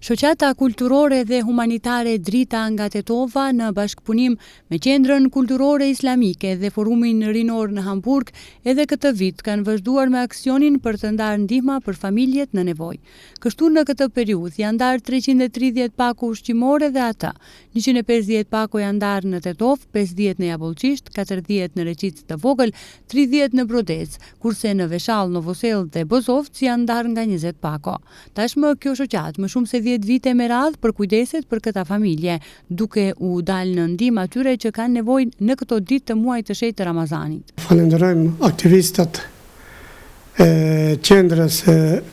Shoqata kulturore dhe humanitare Drita nga Tetova në bashkëpunim me Qendrën Kulturore Islamike dhe Forumin Rinor në Hamburg edhe këtë vit kanë vazhduar me aksionin për të ndarë ndihma për familjet në nevojë. Kështu në këtë periudhë janë ndarë 330 pako ushqimore dhe ata 150 pako janë ndarë në Tetov, 50 në Jabullçisht, 40 në Reqicë të Vogël, 30 në Brodec, kurse në Veshall, Novosel dhe Bozovc janë ndarë nga 20 pako. Tashmë kjo shoqatë më shumë se 10 vite me radhë për kujdeset për këta familje, duke u dalë në ndihmë atyre që kanë nevojë në këto ditë të muajit të shenjtë të Ramazanit. Falenderojmë aktivistat e Qendrës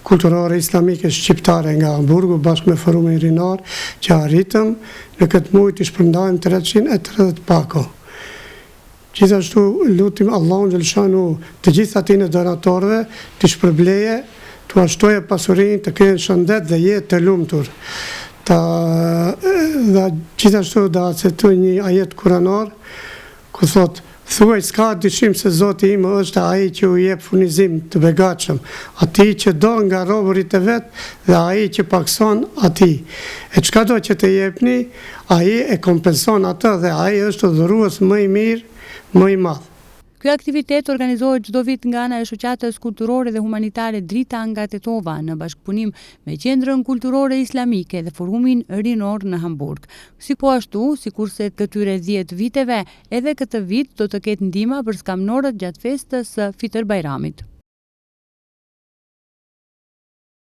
Kulturore Islamike Shqiptare nga Hamburgu bashkë me Forumin Rinor që arritëm në këtë muaj të shpërndajmë 330 pako. Gjithashtu lutim Allahun xhaleshanu të gjithë atyre donatorëve të shpërbleje, të ashtoje pasurinë, të kenë shëndet dhe jetë të lumtur. Dhe gjithashtu da citoj një ajet kuranor, ku thot, thuaj s'ka dyshim se Zoti im është ai që u jep furnizim të begatshëm, atij që do nga robërit e vet dhe ai që pakson atij. E çka do që të jepni, ai e kompenson atë dhe ai është dhurues më i mirë, më i madh. Ky aktivitet organizohet çdo vit nga ana e Shoqatës Kulturore dhe Humanitare Drita nga Tetova në bashkëpunim me Qendrën Kulturore Islamike dhe Forumin Rinor në Hamburg. Sikurse këtyre 10 viteve, edhe këtë vit do të ketë ndihma për skamnorët gjatë festës së Fitër Bajramit.